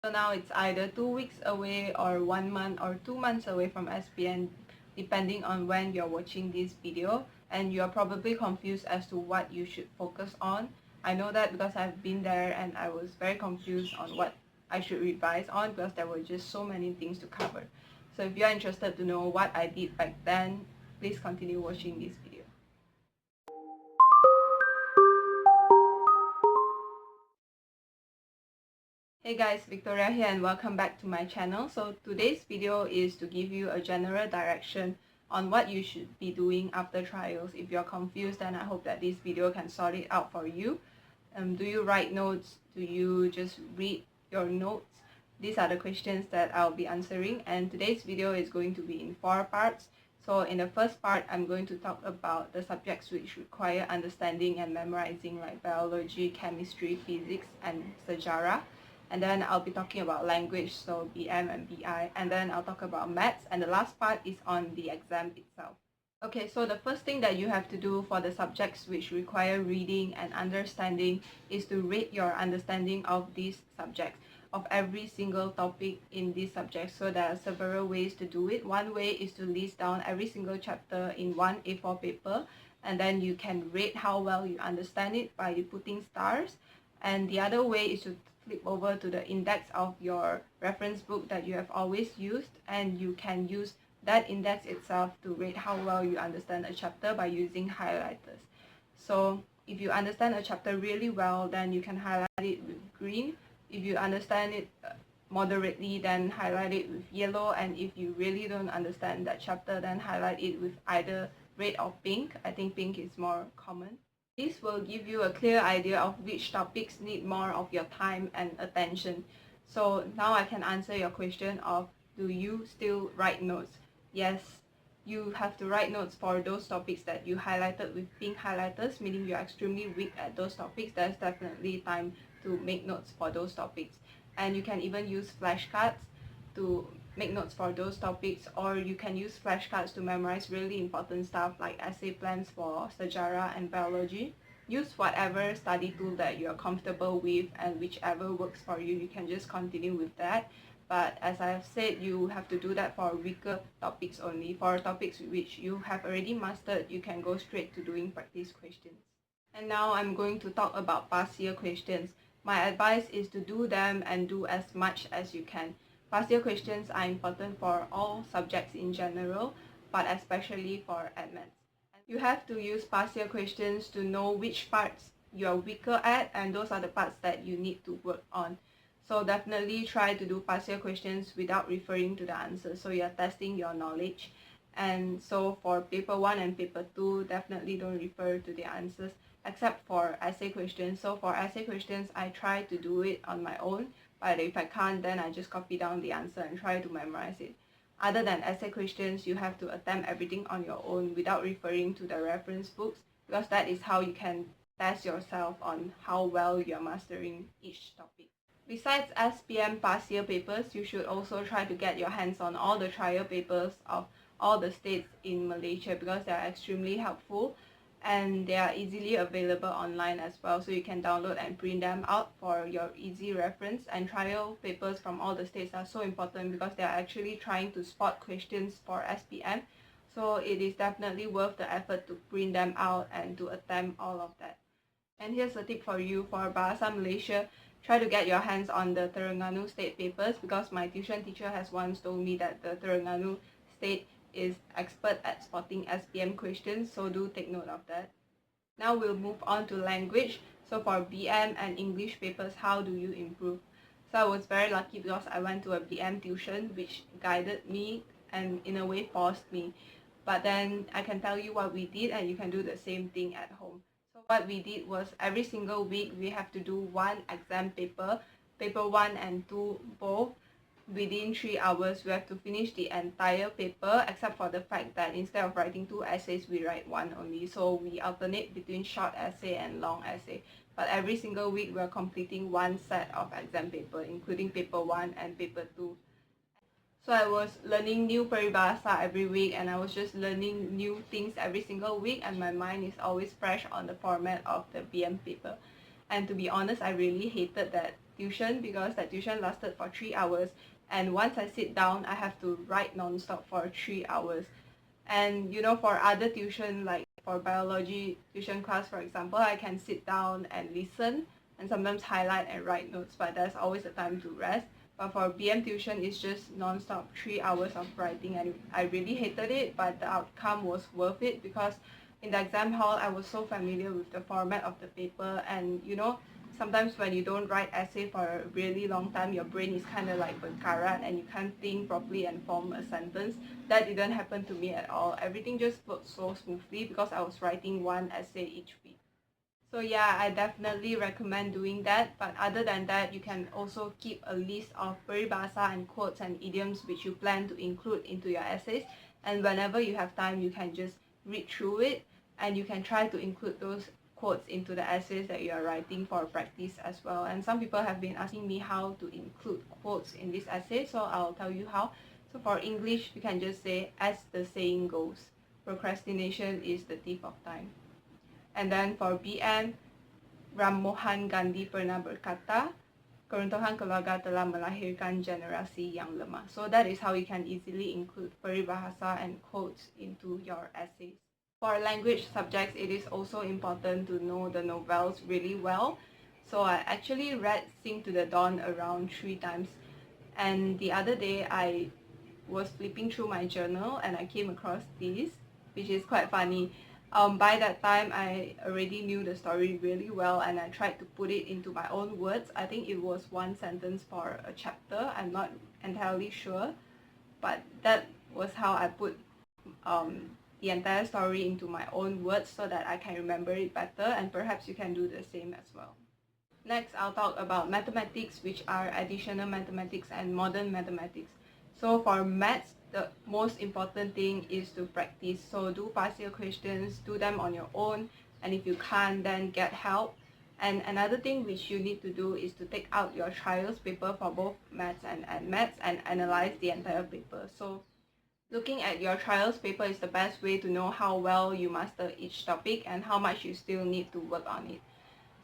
So now it's either 2 weeks away or 1 month or 2 months away from SPM, depending on when you're watching this video, and you're probably confused as to what you should focus on. I know that because I've been there and I was very confused on what I should revise on because there were just so many things to cover. So if you're interested to know what I did back then, please continue watching this video. Hey guys, Victoria here and welcome back to my channel. So today's video is to give you a general direction on what you should be doing after trials. If you're confused, then I hope that this video can sort it out for you. Do you write notes? Do you just read your notes? These are the questions that I'll be answering, and today's video is going to be in 4 parts. So in the first part, I'm going to talk about the subjects which require understanding and memorizing, like biology, chemistry, physics, and sejarah. And then I'll be talking about language, so BM and BI, and then I'll talk about maths, and the last part is on the exam itself. Okay, so the first thing that you have to do for the subjects which require reading and understanding is to rate your understanding of these subjects, of every single topic in these subjects. So there are several ways to do it. One way is to list down every single chapter in one A4 paper, and then you can rate how well you understand it by putting stars. And the other way is to flip over to the index of your reference book that you have always used, and you can use that index itself to rate how well you understand a chapter by using highlighters. So if you understand a chapter really well, then you can highlight it with green. If you understand it moderately, then highlight it with yellow, and if you really don't understand that chapter, then highlight it with either red or pink. I think pink is more common. This will give you a clear idea of which topics need more of your time and attention. So now I can answer your question of, do you still write notes? Yes, you have to write notes for those topics that you highlighted with pink highlighters, meaning you're extremely weak at those topics. There's definitely time to make notes for those topics. And you can even use flashcards to make notes for those topics, or you can use flashcards to memorize really important stuff like essay plans for sejarah and biology. Use whatever study tool that you're comfortable with, and whichever works for you, you can just continue with that. But as I have said, you have to do that for weaker topics only. For topics which you have already mastered, you can go straight to doing practice questions. And now I'm going to talk about past year questions. My advice is to do them and do as much as you can. Past year questions are important for all subjects in general, but especially for admits. You have to use past year questions to know which parts you are weaker at, and those are the parts that you need to work on. So definitely try to do past year questions without referring to the answers, so you're testing your knowledge. And so for paper 1 and paper 2, definitely don't refer to the answers except for essay questions. So for essay questions, I try to do it on my own, but if I can't, then I just copy down the answer and try to memorize it. Other than essay questions, you have to attempt everything on your own without referring to the reference books, because that is how you can test yourself on how well you're mastering each topic. Besides SPM past year papers, you should also try to get your hands on all the trial papers of all the states in Malaysia, because they are extremely helpful and they are easily available online as well, so you can download and print them out for your easy reference. And trial papers from all the states are so important because they are actually trying to spot questions for SPM, so it is definitely worth the effort to print them out and to attempt all of that. And here's a tip for you: for Bahasa Malaysia, try to get your hands on the Terengganu state papers, because my tuition teacher has once told me that the Terengganu state is expert at spotting SPM questions, so do take note of that. Now we'll move on to language. So for BM and English papers, how do you improve? So I was very lucky because I went to a BM tuition which guided me and in a way forced me. But then I can tell you what we did, and you can do the same thing at home. So what we did was, every single week we have to do one exam paper, paper 1 and 2 both. Within 3 hours, we have to finish the entire paper, except for the fact that instead of writing 2 essays, we write 1 only. So we alternate between short essay and long essay. But every single week, we're completing one set of exam paper, including paper 1 and paper 2. So I was learning new peribahasa every week, and I was just learning new things every single week, and my mind is always fresh on the format of the BM paper. And to be honest, I really hated that tuition because that tuition lasted for 3 hours, and once I sit down I have to write non-stop for 3 hours. And you know, for other tuition, like for biology tuition class for example, I can sit down and listen and sometimes highlight and write notes, but there's always a time to rest. But for BM tuition, it's just non-stop 3 hours of writing, and I really hated it, but the outcome was worth it because in the exam hall I was so familiar with the format of the paper. And you know, sometimes when you don't write essay for a really long time, your brain is kind of like berkarat and you can't think properly and form a sentence. That didn't happen to me at all. Everything just flowed so smoothly because I was writing one essay each week. So yeah, I definitely recommend doing that. But other than that, you can also keep a list of peribahasa and quotes and idioms which you plan to include into your essays. And whenever you have time, you can just read through it, and you can try to include those quotes into the essays that you are writing for practice as well. And some people have been asking me how to include quotes in this essay, so I'll tell you how. So for English, you can just say, as the saying goes, procrastination is the thief of time. And then for BM, Ram Mohan Gandhi pernah berkata, keruntuhan keluarga telah melahirkan generasi yang lemah. So that is how you can easily include peribahasa and quotes into your essays. For language subjects, it is also important to know the novels really well. So I actually read Sing to the Dawn around 3 times. And the other day, I was flipping through my journal and I came across this, which is quite funny. By that time, I already knew the story really well, and I tried to put it into my own words. I think it was one sentence for a chapter. I'm not entirely sure, but that was how I put the entire story into my own words so that I can remember it better, and perhaps you can do the same as well. Next, I'll talk about mathematics, which are additional mathematics and modern mathematics. So for maths, the most important thing is to practice. So do past year questions, do them on your own, and if you can't, then get help. And another thing which you need to do is to take out your trials paper for both maths and maths and analyze the entire paper. So looking at your trials paper is the best way to know how well you master each topic and how much you still need to work on it.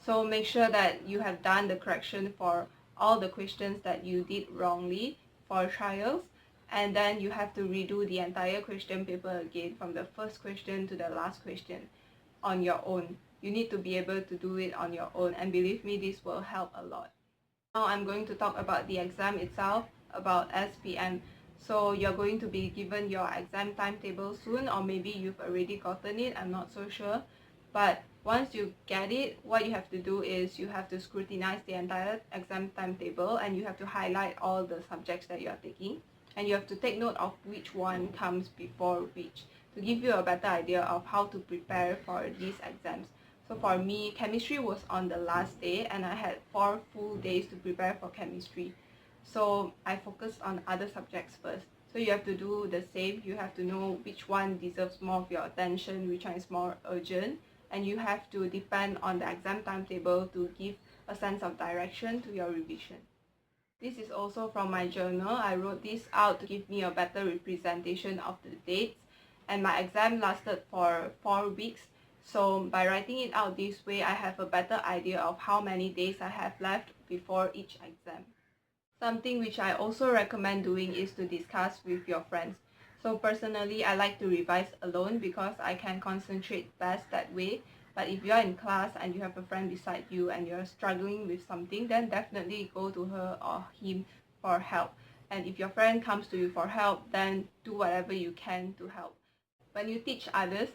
So make sure that you have done the correction for all the questions that you did wrongly for trials, and then you have to redo the entire question paper again from the first question to the last question on your own. You need to be able to do it on your own, and believe me, this will help a lot. Now I'm going to talk about the exam itself, about SPM. So you're going to be given your exam timetable soon, or maybe you've already gotten it, I'm not so sure. But once you get it, what you have to do is you have to scrutinize the entire exam timetable, and you have to highlight all the subjects that you are taking, and you have to take note of which one comes before which to give you a better idea of how to prepare for these exams. So for me, chemistry was on the last day, and I had 4 full days to prepare for chemistry. So I focused on other subjects first. So you have to do the same. You have to know which one deserves more of your attention, which one is more urgent, and you have to depend on the exam timetable to give a sense of direction to your revision. This is also from my journal. I wrote this out to give me a better representation of the dates, and my exam lasted for 4 weeks. So by writing it out this way, I have a better idea of how many days I have left before each exam. Something which I also recommend doing is to discuss with your friends. So personally, I like to revise alone because I can concentrate best that way. But if you're in class and you have a friend beside you and you're struggling with something, then definitely go to her or him for help. And if your friend comes to you for help, then do whatever you can to help. When you teach others,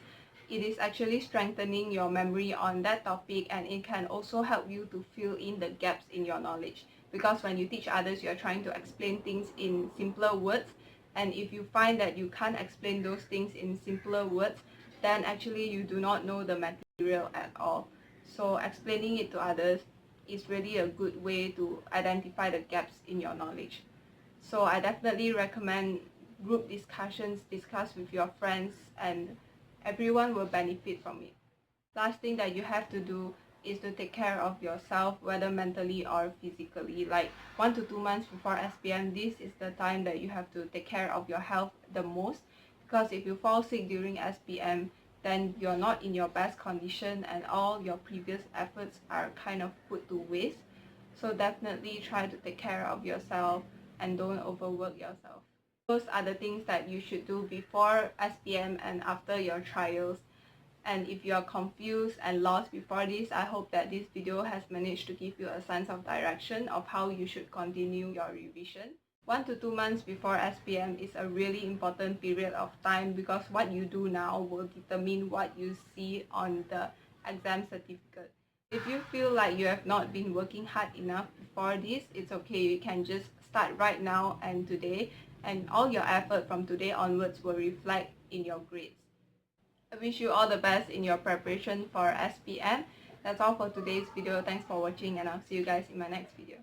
it is actually strengthening your memory on that topic, and it can also help you to fill in the gaps in your knowledge. Because when you teach others, you're trying to explain things in simpler words, and if you find that you can't explain those things in simpler words, then actually you do not know the material at all. So explaining it to others is really a good way to identify the gaps in your knowledge. So I definitely recommend group discussions, discuss with your friends, and everyone will benefit from it. Last thing that you have to do is to take care of yourself, whether mentally or physically. Like 1 to 2 months before SPM, this is the time that you have to take care of your health the most, because if you fall sick during SPM, then you're not in your best condition and all your previous efforts are kind of put to waste. So definitely try to take care of yourself and don't overwork yourself. Those are the things that you should do before SPM and after your trials. And if you are confused and lost before this, I hope that this video has managed to give you a sense of direction of how you should continue your revision. 1 to 2 months before SPM is a really important period of time because what you do now will determine what you see on the exam certificate. If you feel like you have not been working hard enough before this, it's okay. You can just start right now and today, and all your effort from today onwards will reflect in your grades. I wish you all the best in your preparation for SPM. That's all for today's video. Thanks for watching, and I'll see you guys in my next video.